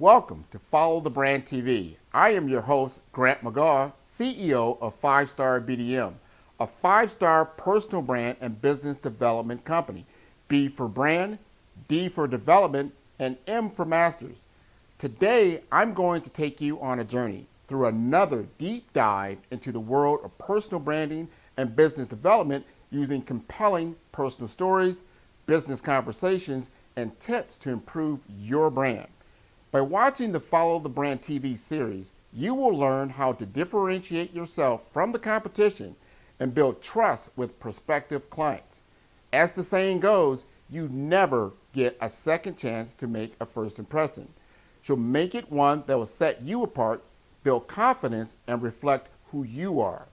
Welcome to Follow the Brand TV. I am your host, Grant McGaugh, CEO of 5-Star BDM, a 5-star personal brand and business development company. B for brand, D for development, and M for masters. Today, I'm going to take you on a journey through another deep dive into the world of personal branding and business development using compelling personal stories, business conversations, and tips to improve your brand. By watching the Follow the Brand TV series, you will learn how to differentiate yourself from the competition and build trust with prospective clients. As the saying goes, you never get a second chance to make a first impression. So make it one that will set you apart, build confidence, and reflect who you are.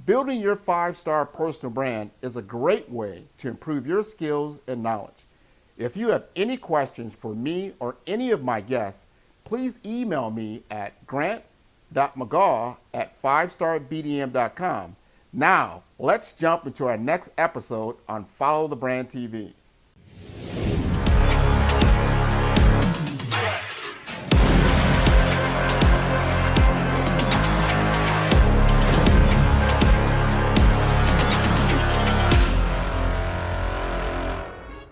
Building your 5-star personal brand is a great way to improve your skills and knowledge. If you have any questions for me or any of my guests, please email me at grant.mcgaugh@5starbdm.com. Now, let's jump into our next episode on Follow the Brand TV.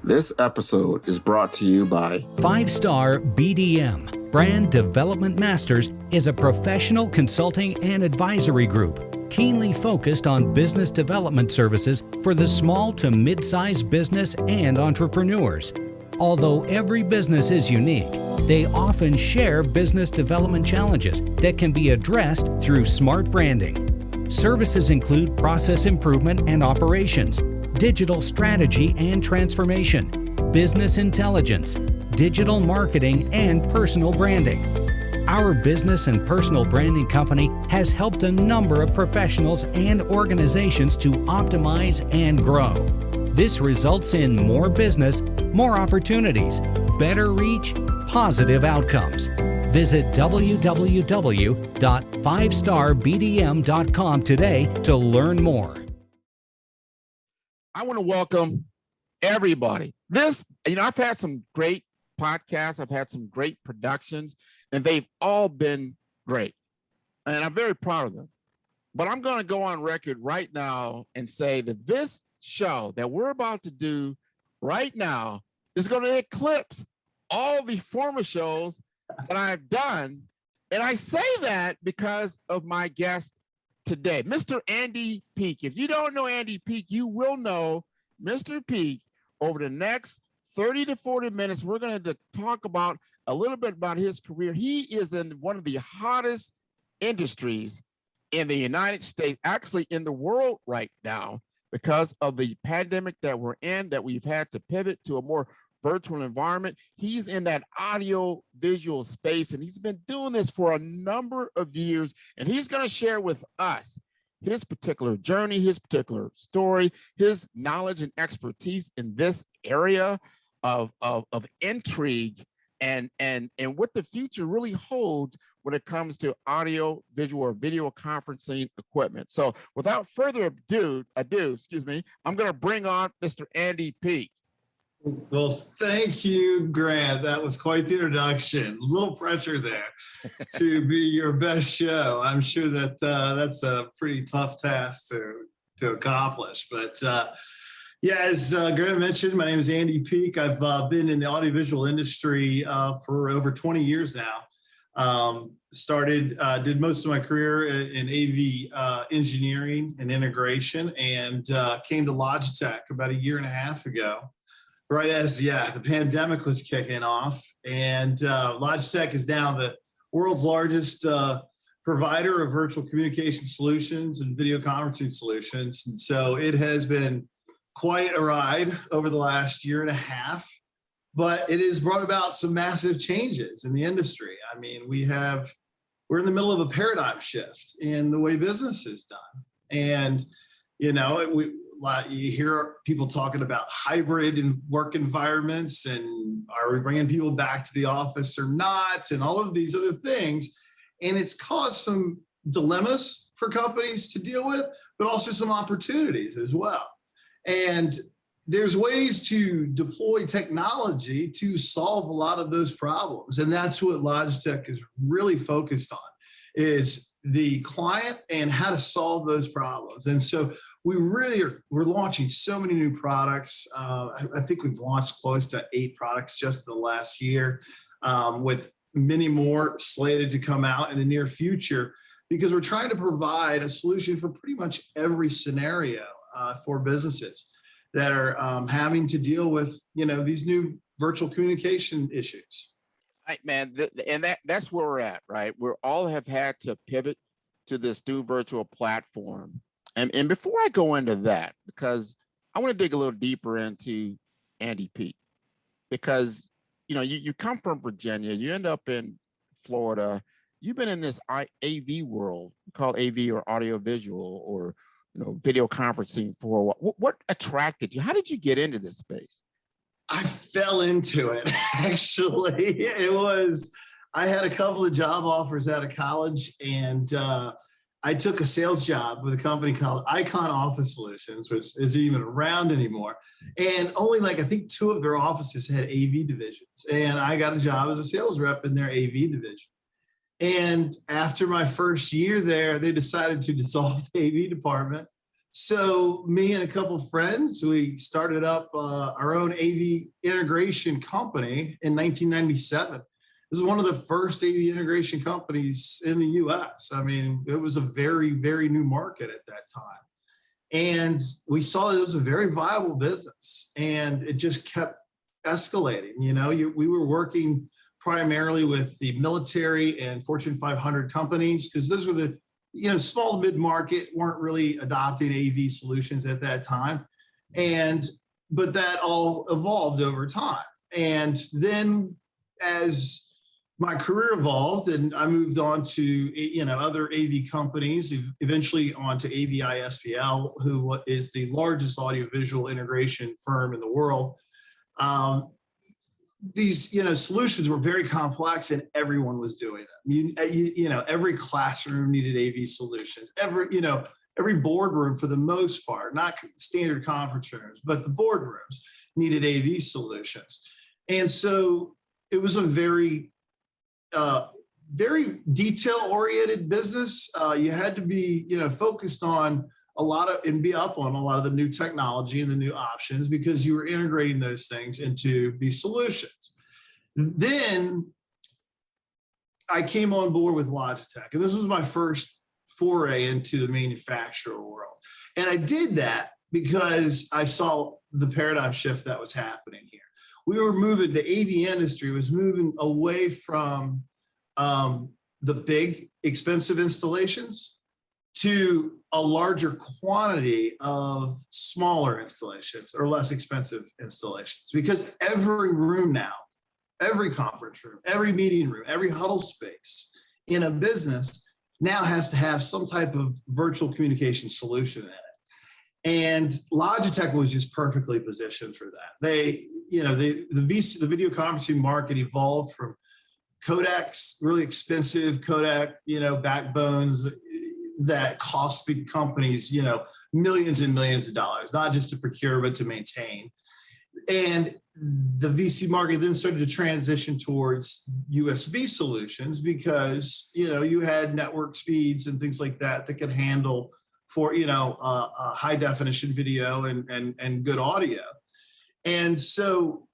This episode is brought to you by 5-Star BDM, Brand Development Masters, is a professional consulting and advisory group keenly focused on business development services for the small to mid-sized business and entrepreneurs. Although every business is unique, they often share business development challenges that can be addressed through smart branding. Services include process improvement and operations, digital strategy and transformation, business intelligence, digital marketing, and personal branding. Our business and personal branding company has helped a number of professionals and organizations to optimize and grow. This results in more business, more opportunities, better reach, positive outcomes. Visit www.5starbdm.com today to learn more. I want to welcome everybody. I've had some great podcasts, I've had some great productions, and they've all been great. And I'm very proud of them. But I'm going to go on record right now and say that this show that we're about to do right now is going to eclipse all the former shows that I've done. And I say that because of my guest today, Mr. Andy Peak. If you don't know Andy Peak, you will know Mr. Peak over the next 30 to 40 minutes. We're going to talk about a little bit about his career. He is in one of the hottest industries in the United States, actually in the world right now, because of the pandemic that we're in, that we've had to pivot to a more virtual environment. He's in that audio visual space, and he's been doing this for a number of years, and he's going to share with us his particular journey, his particular story, his knowledge and expertise in this area of intrigue and what the future really holds when it comes to audio, visual, or video conferencing equipment. So without further ado, I'm going to bring on Mr. Andy Peak. Well, thank you, Grant. That was quite the introduction. A little pressure there to be your best show. I'm sure that that's a pretty tough task to accomplish. But as Grant mentioned, my name is Andy Peak. I've been in the audiovisual industry for over 20 years now. Did most of my career in AV engineering and integration, and came to Logitech about a year and a half ago. Right as the pandemic was kicking off, and Logitech is now the world's largest provider of virtual communication solutions and video conferencing solutions. And so it has been quite a ride over the last year and a half, but it has brought about some massive changes in the industry. I mean, we're in the middle of a paradigm shift in the way business is done. And, you hear people talking about hybrid and work environments, and are we bringing people back to the office or not, and all of these other things. And it's caused some dilemmas for companies to deal with, but also some opportunities as well. And there's ways to deploy technology to solve a lot of those problems. And that's what Logitech is really focused on, is the client and how to solve those problems. And so we're launching so many new products. I think we've launched close to 8 products just the last year, with many more slated to come out in the near future, because we're trying to provide a solution for pretty much every scenario for businesses that are having to deal with, these new virtual communication issues. Right, man. And that's where we're at, right? We all have had to pivot to this new virtual platform. And before I go into that, because I want to dig a little deeper into Andy Pete, because, you come from Virginia, you end up in Florida, you've been in this AV world called AV or audio visual or video conferencing for a while. What attracted you? How did you get into this space? I fell into it, actually. I had a couple of job offers out of college, and I took a sales job with a company called Icon Office Solutions, which isn't even around anymore. And only I think 2 of their offices had AV divisions. And I got a job as a sales rep in their AV division. And after my first year there, they decided to dissolve the AV department. So me and a couple of friends, we started up our own AV integration company in 1997. This is one of the first AV integration companies in the US. I mean, it was a very, very new market at that time. And we saw that it was a very viable business, and it just kept escalating. We were working primarily with the military and Fortune 500 companies, because those were the, small to mid-market weren't really adopting AV solutions at that time. But that all evolved over time. And then as my career evolved and I moved on to, other AV companies, eventually on to AVI SPL, who is the largest audiovisual integration firm in the world. These, solutions were very complex, and everyone was doing them. Every classroom needed AV solutions. Every boardroom, for the most part, not standard conference rooms, but the boardrooms needed AV solutions. And so it was a very, very detail-oriented business. You had to be, focused on and be up on a lot of the new technology and the new options, because you were integrating those things into these solutions. Then I came on board with Logitech, and this was my first foray into the manufacturer world. And I did that because I saw the paradigm shift that was happening here. We were moving, the AV industry was moving away from the big, expensive installations to a larger quantity of smaller installations or less expensive installations, because every room now, every conference room, every meeting room, every huddle space in a business now has to have some type of virtual communication solution in it. And Logitech was just perfectly positioned for that. The video conferencing market evolved from codecs, really expensive codec, backbones that cost the companies, millions and millions of dollars, not just to procure, but to maintain. And the VC market then started to transition towards USB solutions, because, you had network speeds and things like that could handle for, high definition video and good audio. And so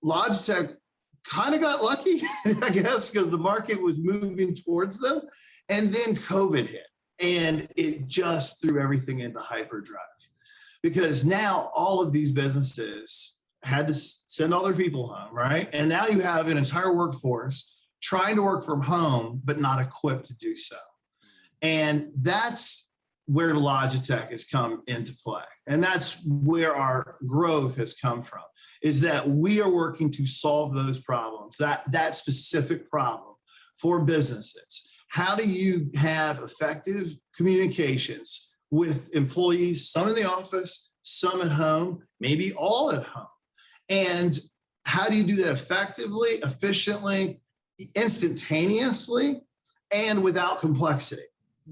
Logitech kind of got lucky, I guess, because the market was moving towards them. And then COVID hit, and it just threw everything into hyperdrive, because now all of these businesses had to send all their people home, right? And now you have an entire workforce trying to work from home, but not equipped to do so. And that's where Logitech has come into play. And that's where our growth has come from, is that we are working to solve those problems, that specific problem for businesses. How do you have effective communications with employees, some in the office, some at home, maybe all at home? And how do you do that effectively, efficiently, instantaneously, and without complexity?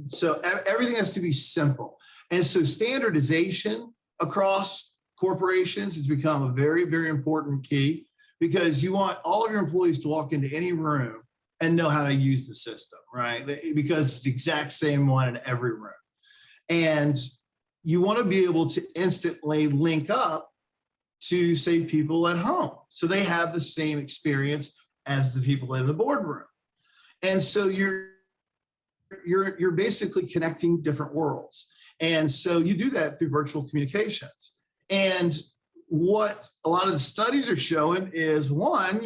So everything has to be simple. And so standardization across corporations has become a very, very important key, because you want all of your employees to walk into any room and know how to use the system, right? Because it's the exact same one in every room. And you want to be able to instantly link up to, say, people at home, so they have the same experience as the people in the boardroom. And so you're basically connecting different worlds. And so you do that through virtual communications. And what a lot of the studies are showing is, one,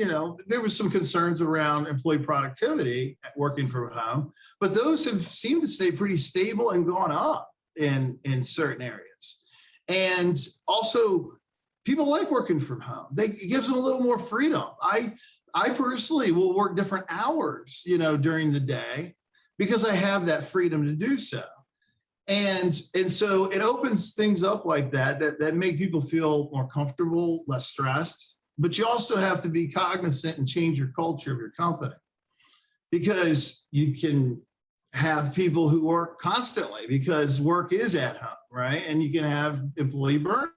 there was some concerns around employee productivity at working from home, but those have seemed to stay pretty stable and gone up in certain areas. And also, people like working from home. It gives them a little more freedom. I personally will work different hours, during the day, because I have that freedom to do so. And so it opens things up like that make people feel more comfortable, less stressed. But you also have to be cognizant and change your culture of your company, because you can have people who work constantly because work is at home, right? And you can have employee burnout.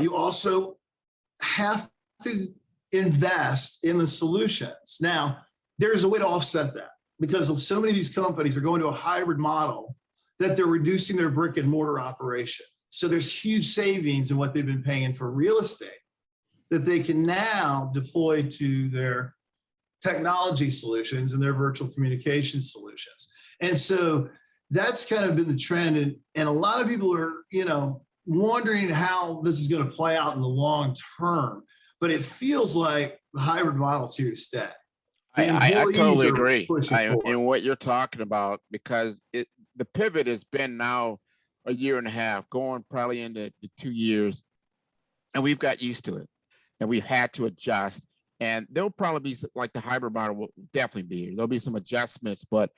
You also have to invest in the solutions. Now, there's a way to offset that, because so many of these companies are going to a hybrid model that they're reducing their brick and mortar operation. So there's huge savings in what they've been paying for real estate that they can now deploy to their technology solutions and their virtual communication solutions. And so that's kind of been the trend. And a lot of people are, wondering how this is going to play out in the long term, but it feels like the hybrid model is here to stay. I totally agree in what you're talking about, because the pivot has been now a year and a half, going probably into the 2 years, and we've got used to it, and we've had to adjust. And there'll probably be, like, the hybrid model will definitely be here. There'll be some adjustments, but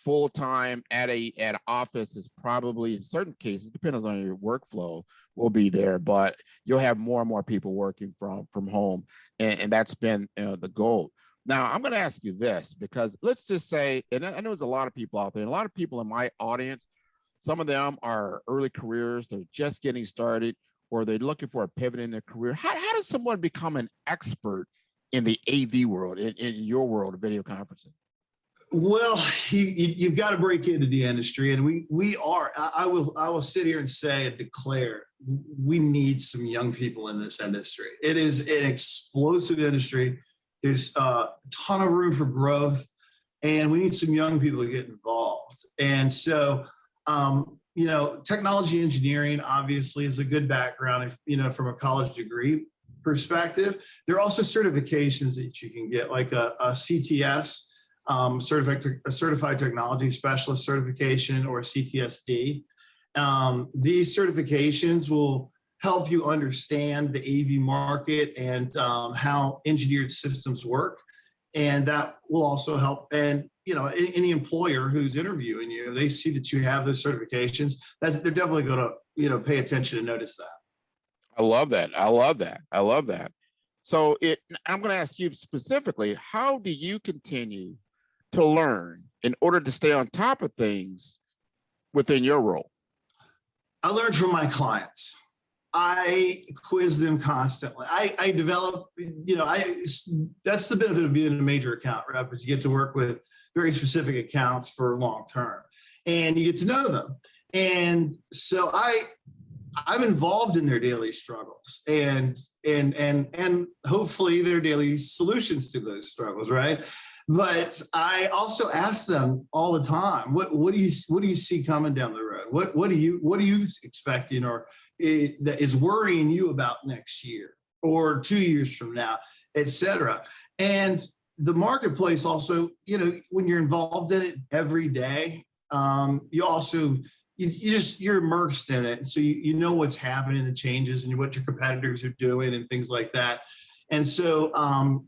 full time at an office is probably, in certain cases, depending on your workflow, will be there. But you'll have more and more people working from home, and that's been the goal. Now, I'm going to ask you this, because let's just say, and I know there's a lot of people out there, and a lot of people in my audience, some of them are early careers, they're just getting started, or they're looking for a pivot in their career. How does someone become an expert in the AV world, in your world of video conferencing? Well, you've got to break into the industry, and we are. I will sit here and say and declare, we need some young people in this industry. It is an explosive industry. There's a ton of room for growth, and we need some young people to get involved. And so, technology engineering obviously is a good background, from a college degree perspective. There are also certifications that you can get, like a CTS, certified technology specialist certification, or CTSD. These certifications will help you understand the AV market and how engineered systems work. And that will also help. And, any employer who's interviewing you, they see that you have those certifications, they're definitely going to, pay attention and notice that. I love that. So I'm going to ask you specifically, how do you continue to learn in order to stay on top of things within your role? I learn from my clients. I quiz them constantly. I develop, that's the benefit of being a major account rep, is you get to work with very specific accounts for long term, and you get to know them. And so I'm involved in their daily struggles and hopefully their daily solutions to those struggles, right? But I also ask them all the time, what do you see coming down the road? What are you expecting, or that is worrying you about next year or 2 years from now, et cetera. And the marketplace also, when you're involved in it every day, you also, you're immersed in it. So you know what's happening, the changes, and what your competitors are doing and things like that. And so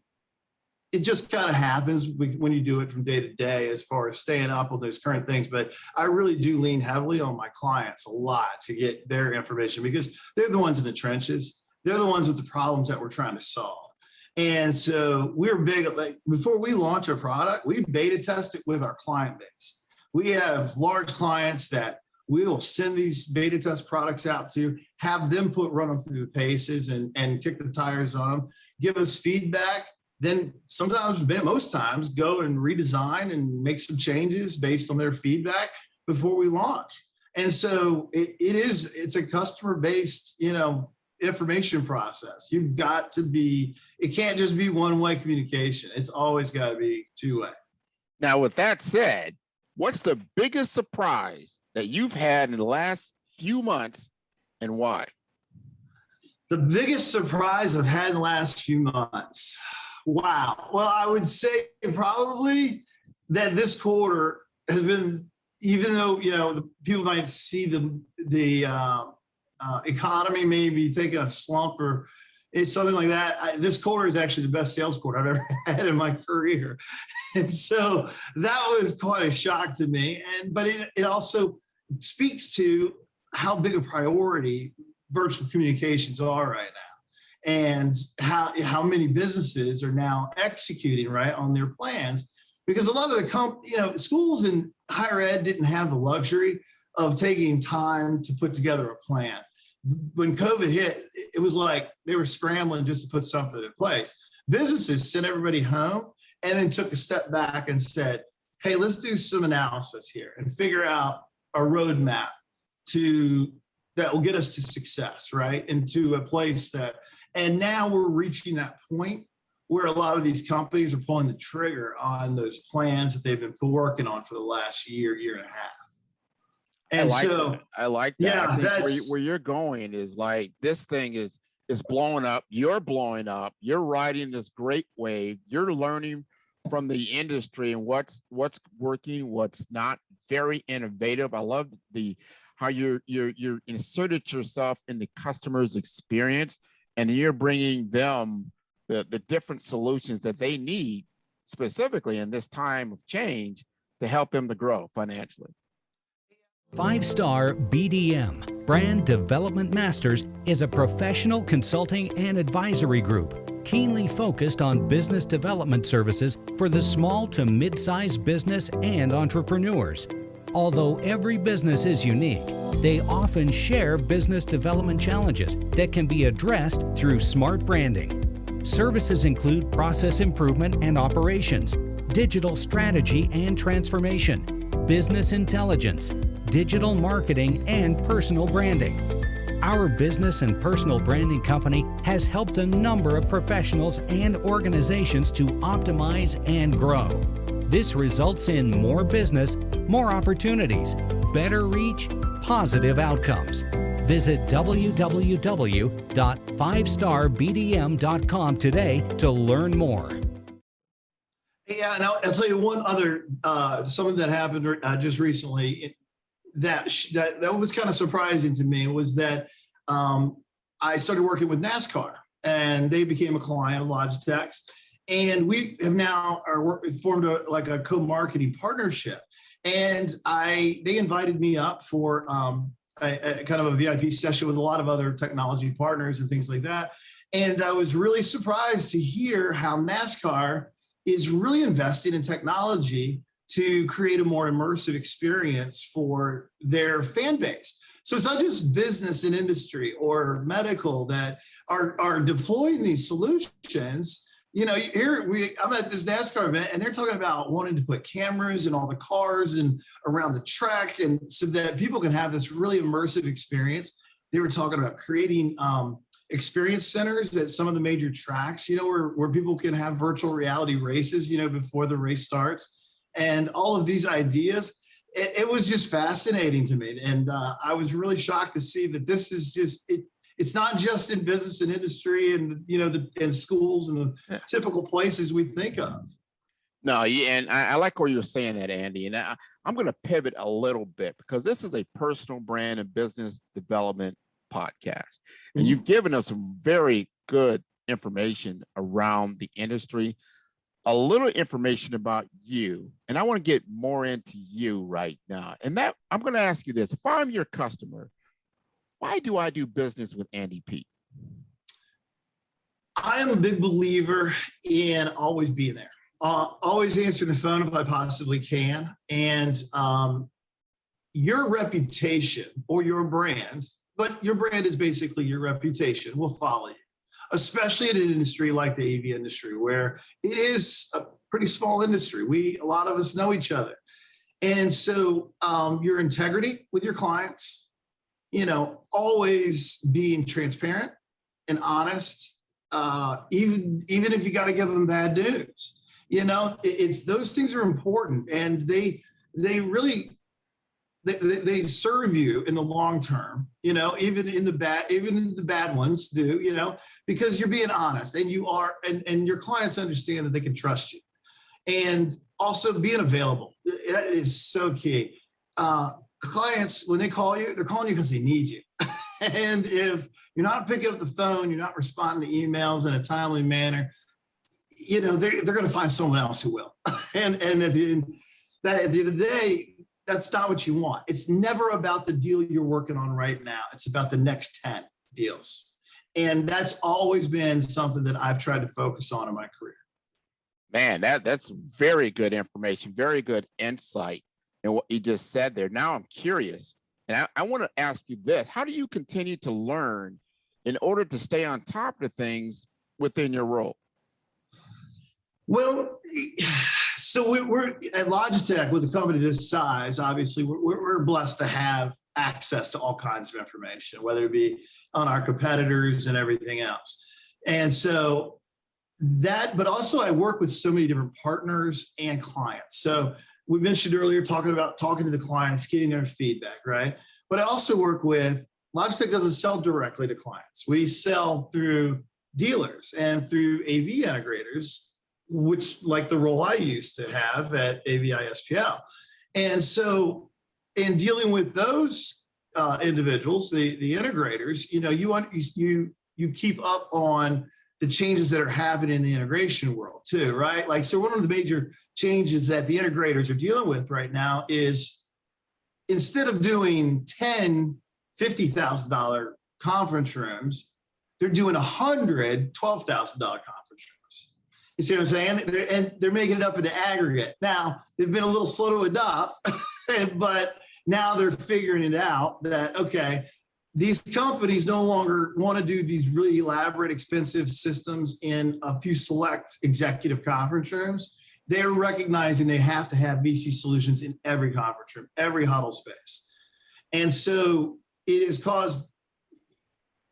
it just kind of happens when you do it from day to day, as far as staying up with those current things. But I really do lean heavily on my clients a lot to get their information, because they're the ones in the trenches. They're the ones with the problems that we're trying to solve. And so we're big, like, before we launch a product, we beta test it with our client base. We have large clients that we'll send these beta test products out to have them run them through the paces and kick the tires on them, give us feedback. Then most times go and redesign and make some changes based on their feedback before we launch. And so it's a customer-based, information process. You've got to it can't just be one-way communication. It's always got to be two-way. Now, with that said, what's the biggest surprise that you've had in the last few months and why? The biggest surprise I've had in the last few months. Wow. Well, I would say probably that this quarter has been, even though, people might see the economy maybe taking a slump or it's something like that. This quarter is actually the best sales quarter I've ever had in my career. And so that was quite a shock to me. But it also speaks to how big a priority virtual communications are right now, and how many businesses are now executing right on their plans, because a lot of the schools and higher ed didn't have the luxury of taking time to put together a plan. When COVID hit, it was like they were scrambling just to put something in place. Businesses sent everybody home and then took a step back and said, hey, let's do some analysis here and figure out a roadmap that will get us to success, right? Into a place and now we're reaching that point where a lot of these companies are pulling the trigger on those plans that they've been working on for the last year and a half. And I like that. Yeah, I think where you're going is like, this thing is blowing up. You're blowing up. You're riding this great wave. You're learning from the industry and what's working, what's not. Very innovative. I love how you're inserted yourself in the customer's experience, and you're bringing them the different solutions that they need specifically in this time of change to help them to grow financially. 5-Star BDM, Brand Development Masters, is a professional consulting and advisory group keenly focused on business development services for the small to mid-sized business and entrepreneurs. Although every business is unique, they often share business development challenges that can be addressed through smart branding. Services include process improvement and operations, digital strategy and transformation, business intelligence, digital marketing, and personal branding. Our business and personal branding company has helped a number of professionals and organizations to optimize and grow. This results in more business, more opportunities, better reach, positive outcomes. Visit www.5starbdm.com today to learn more. Yeah, and I'll tell you one other something that happened just recently that was kind of surprising to me was that I started working with NASCAR, and they became a client of Logitech's, and we have now formed a co-marketing partnership. And they invited me up for a kind of a VIP session with a lot of other technology partners and things like that. And I was really surprised to hear how NASCAR is really investing in technology to create a more immersive experience for their fan base. So it's not just business and industry or medical that are deploying these solutions. I'm at this NASCAR event, and they're talking about wanting to put cameras in all the cars and around the track, and so that people can have this really immersive experience. They were talking about creating experience centers at some of the major tracks, where people can have virtual reality races, before the race starts, and all of these ideas. It was just fascinating to me, and I was really shocked to see that this is just it. It's not just in business and industry and, in schools and the typical places we think of. No, yeah, and I like where you're saying that, Andy. And I'm going to pivot a little bit, because this is a personal brand and business development podcast. And you've given us some very good information around the industry, a little information about you. And I want to get more into you right now. And that I'm going to ask you this. If I'm your customer, why do I do business with Andy Peet? I am a big believer in always being there. Always answer the phone if I possibly can. And, your reputation or your brand, but your brand is basically your reputation, will follow you, especially in an industry like the AV industry, where it is a pretty small industry. A lot of us know each other. And so your integrity with your clients, always being transparent and honest, even if you got to give them bad news, it's those things are important, and they really they serve you in the long term, even in the bad ones do, because you're being honest, and and your clients understand that they can trust you. And also being available. That is so key. Clients, when they call you, they're calling you because they need you. And if you're not picking up the phone, you're not responding to emails in a timely manner, they're going to find someone else who will. And at the end of the day, that's not what you want. It's never about the deal you're working on right now. It's about the next 10 deals. And that's always been something that I've tried to focus on in my career. Man, that's very good information, very good insight in what you just said there. Now I'm curious, and I want to ask you this. How do you continue to learn in order to stay on top of things within your role? Well, so we're at Logitech, with a company this size. Obviously, we're blessed to have access to all kinds of information, whether it be on our competitors and everything else. And so but also I work with so many different partners and clients. So we mentioned earlier talking to the clients, getting their feedback, right? But I also work with, Logitech doesn't sell directly to clients. We sell through dealers and through AV integrators, which, like the role I used to have at AVI SPL. And so in dealing with those individuals, the integrators, you keep up on the changes that are happening in the integration world too, right? Like, so one of the major changes that the integrators are dealing with right now is, instead of doing 10 $50,000 conference rooms, they're doing 100 $12,000 conference rooms. You see what I'm saying? And they're making it up in the aggregate. Now, they've been a little slow to adopt, but now they're figuring it out that, okay, these companies no longer want to do these really elaborate, expensive systems in a few select executive conference rooms. They're recognizing they have to have VC solutions in every conference room, every huddle space. And so it has caused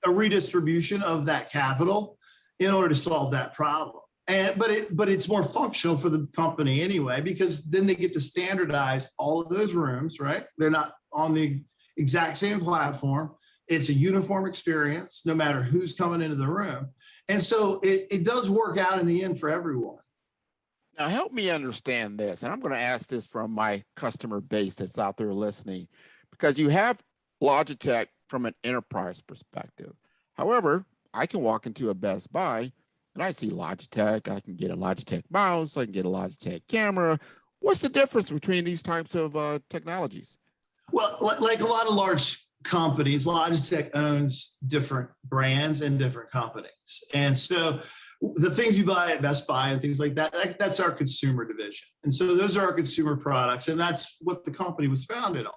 a redistribution of that capital in order to solve that problem. But it's more functional for the company anyway, because then they get to standardize all of those rooms, right? They're not on the exact same platform. It's a uniform experience, no matter who's coming into the room. And so it does work out in the end for everyone. Now, help me understand this. And I'm going to ask this from my customer base that's out there listening, because you have Logitech from an enterprise perspective. However, I can walk into a Best Buy and I see Logitech. I can get a Logitech mouse. I can get a Logitech camera. What's the difference between these types of technologies? Well, like a lot of large companies, Logitech owns different brands and different companies. And so the things you buy at Best Buy and things like that, that's our consumer division. And so those are our consumer products. And that's what the company was founded on,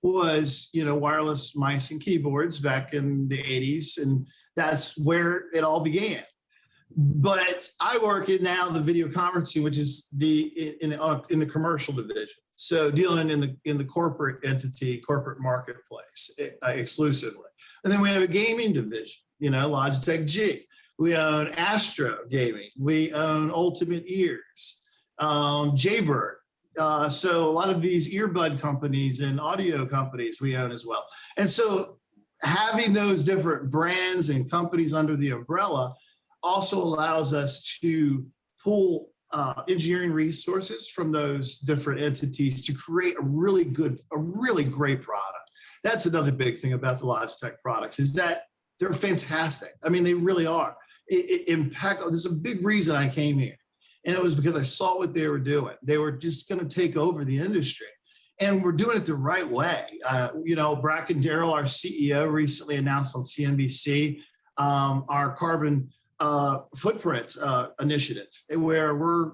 was, wireless mice and keyboards back in the 80s. And that's where it all began. But I work in now the video conferencing, which is in the commercial division. So dealing in the corporate entity, corporate marketplace exclusively. And then we have a gaming division, Logitech G. We own Astro Gaming. We own Ultimate Ears, Jaybird. So a lot of these earbud companies and audio companies we own as well. And so having those different brands and companies under the umbrella also allows us to pull engineering resources from those different entities to create a really great product. That's another big thing about the Logitech products, is that they're fantastic. I mean, they really are. There's a big reason I came here, and it was because I saw what they were doing. They were just going to take over the industry, and we're doing it the right way. Bracken Darrell, our CEO, recently announced on CNBC our carbon footprint initiative, where we're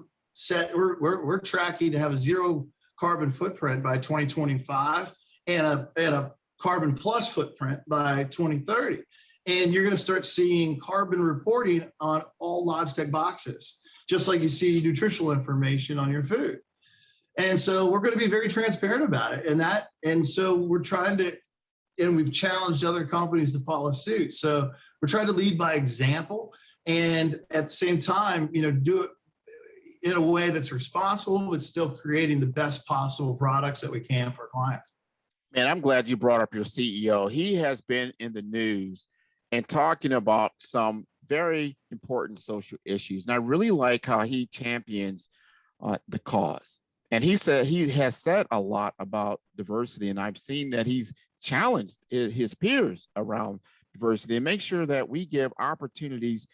tracking to have a zero carbon footprint by 2025 and a carbon plus footprint by 2030. And you're going to start seeing carbon reporting on all Logitech boxes, just like you see nutritional information on your food. And so we're going to be very transparent about it. And so we're trying to, and we've challenged other companies to follow suit. So we're trying to lead by example, and at the same time, do it in a way that's responsible, but still creating the best possible products that we can for our clients. Man, I'm glad you brought up your CEO. He has been in the news and talking about some very important social issues. And I really like how he champions the cause. And he has said a lot about diversity. And I've seen that he's challenged his peers around diversity and make sure that we give opportunities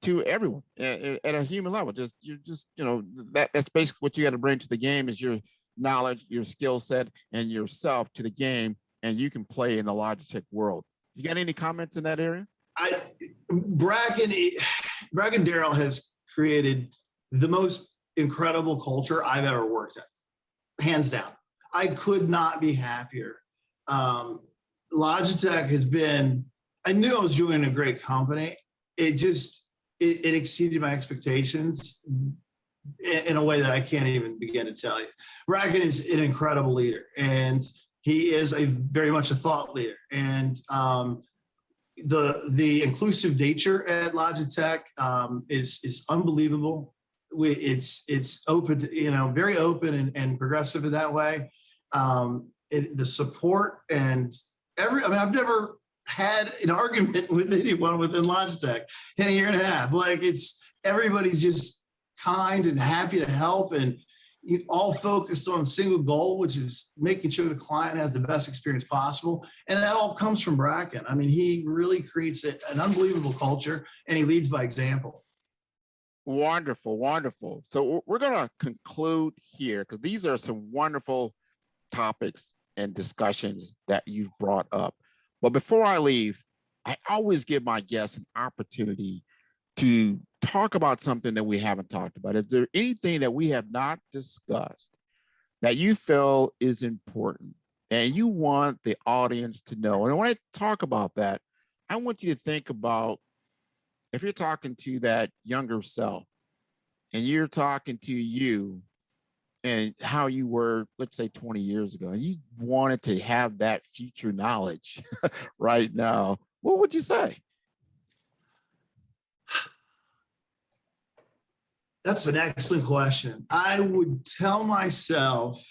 to everyone at a human level. That's basically what you got to bring to the game is your knowledge, your skill set, and yourself to the game, and you can play in the Logitech world. You got any comments in that area? Bracken Darrell has created the most incredible culture I've ever worked in, hands down. I could not be happier. Logitech has been, I knew I was joining a great company. It exceeded my expectations in a way that I can't even begin to tell you. Bracken is an incredible leader, and he is very much a thought leader. And the inclusive nature at Logitech is unbelievable. It's open to, very open and progressive in that way. The support and I've never had an argument with anyone within Logitech in a year and a half. Like, everybody's just kind and happy to help, and you all focused on a single goal, which is making sure the client has the best experience possible. And that all comes from Bracken. He really creates an unbelievable culture, and he leads by example. Wonderful, wonderful. So we're going to conclude here because these are some wonderful topics and discussions that you've brought up. But before I leave, I always give my guests an opportunity to talk about something that we haven't talked about. Is there anything that we have not discussed that you feel is important and you want the audience to know? And when I talk about that, I want you to think about if you're talking to that younger self and you're talking to you and how you were, let's say 20 years ago, and you wanted to have that future knowledge right now, what would you say? That's an excellent question. I would tell myself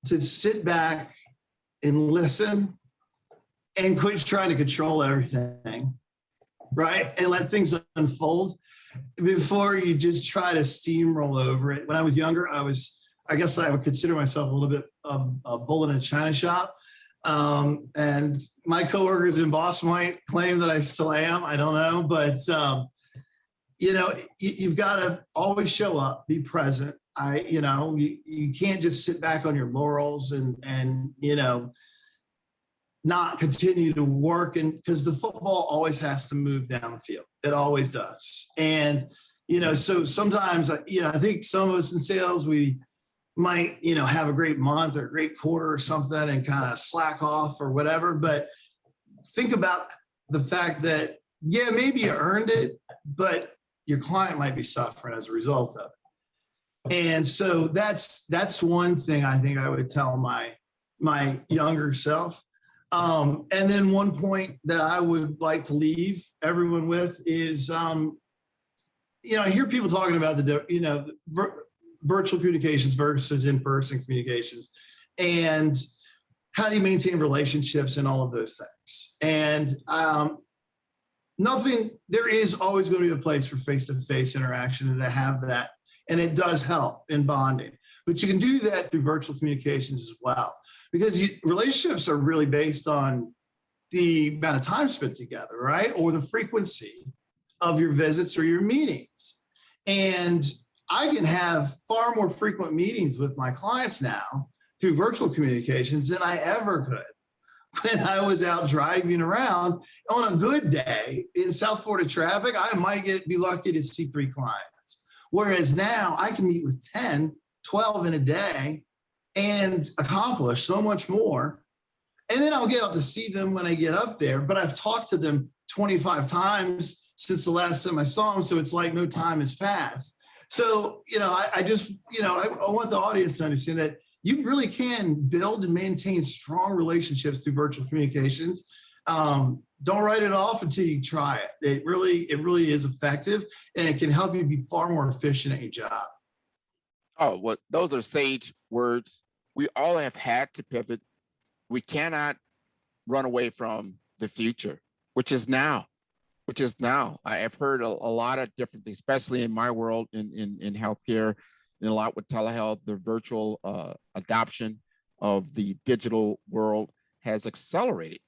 to sit back and listen and quit trying to control everything, right? And let things unfold before you just try to steamroll over it. When I was younger, I guess I would consider myself a little bit of a bull in a china shop. And my coworkers in Boston might claim that I still am. I don't know, but you've got to always show up, be present. You can't just sit back on your laurels and not continue to work, and because the football always has to move down the field. It always does. And, so sometimes, I think some of us in sales, we might, have a great month or a great quarter or something and kind of slack off or whatever. But think about the fact that, yeah, maybe you earned it, but your client might be suffering as a result of it. And so that's one thing I think I would tell my younger self. And then one point that I would like to leave everyone with is, I hear people talking about virtual communications versus in-person communications, and how do you maintain relationships and all of those things. And there is always going to be a place for face-to-face interaction and to have that. And it does help in bonding, but you can do that through virtual communications as well, because relationships are really based on the amount of time spent together, right? Or the frequency of your visits or your meetings. And I can have far more frequent meetings with my clients now through virtual communications than I ever could when I was out driving around. On a good day in South Florida traffic, I might be lucky to see 3 clients. Whereas now I can meet with 10, 12 in a day and accomplish so much more. And then I'll get out to see them when I get up there, but I've talked to them 25 times since the last time I saw them. So it's like no time has passed. So, I just, I want the audience to understand that you really can build and maintain strong relationships through virtual communications. Don't write it off until you try it. It really is effective, and it can help you be far more efficient at your job. Oh, well, those are sage words. We all have had to pivot. We cannot run away from the future, which is now. I have heard a lot of different things, especially in my world in healthcare, and a lot with telehealth. The virtual adoption of the digital world has accelerated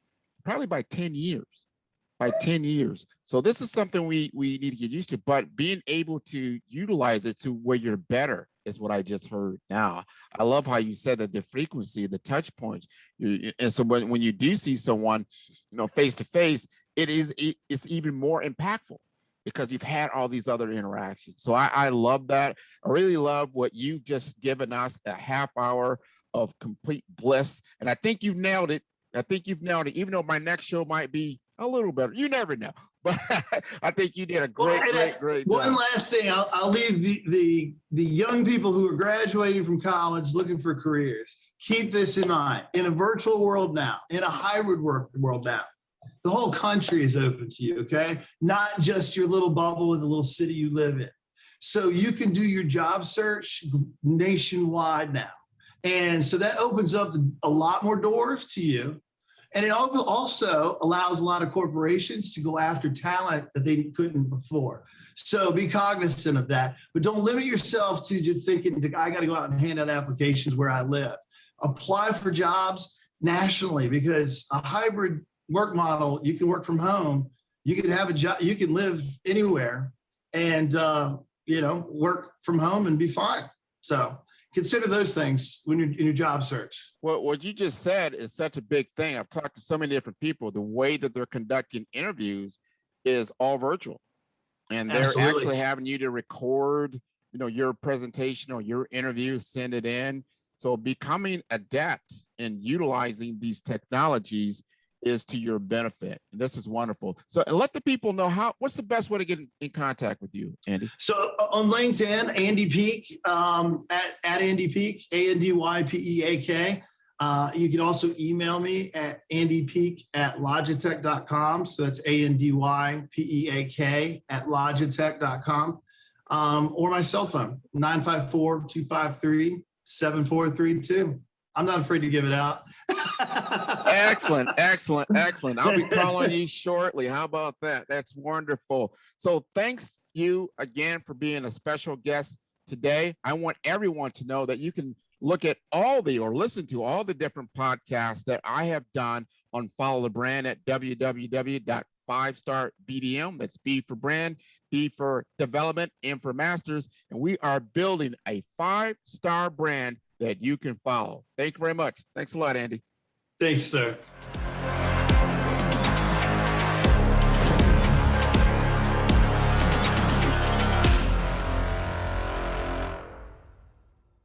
probably by 10 years. So this is something we need to get used to, but being able to utilize it to where you're better is what I just heard now. I love how you said that the frequency, the touch points, and so when you do see someone, face to face, it's even more impactful because you've had all these other interactions. So I love that. I really love what you've just given us, a half hour of complete bliss. And I think you've nailed it. Even though my next show might be a little better. You never know. But I think you did a great job. One last thing, I'll leave the young people who are graduating from college looking for careers. Keep this in mind. In a virtual world now, in a hybrid world now, the whole country is open to you, okay? Not just your little bubble in the little city you live in. So you can do your job search nationwide now. And so that opens up a lot more doors to you. And it also allows a lot of corporations to go after talent that they couldn't before. So be cognizant of that, but don't limit yourself to just thinking, I got to go out and hand out applications where I live. Apply for jobs nationally, because a hybrid work model, you can work from home, you can have a job, you can live anywhere and, work from home and be fine. So consider those things when you're in your job search. Well, what you just said is such a big thing. I've talked to so many different people. The way that they're conducting interviews is all virtual. And they're actually having you to record, your presentation or your interview, send it in. So becoming adept in utilizing these technologies is to your benefit. And this is wonderful. So, and let the people know what's the best way to get in contact with you, Andy? So on LinkedIn, Andy Peak, at Andy Peak, ANDYPEAK. You can also email me at andypeak@logitech.com. So that's ANDYPEAK @logitech.com. Or my cell phone, 954-253-7432. I'm not afraid to give it out. Excellent. I'll be calling you shortly. How about that? That's wonderful. So thanks you again for being a special guest today. I want everyone to know that you can look at listen to all the different podcasts that I have done on Follow the Brand at www.5starbdm. That's B for brand, D for development, M for masters. And we are building a 5-star brand that you can follow. Thank you very much. Thanks a lot, Andy. Thanks, sir.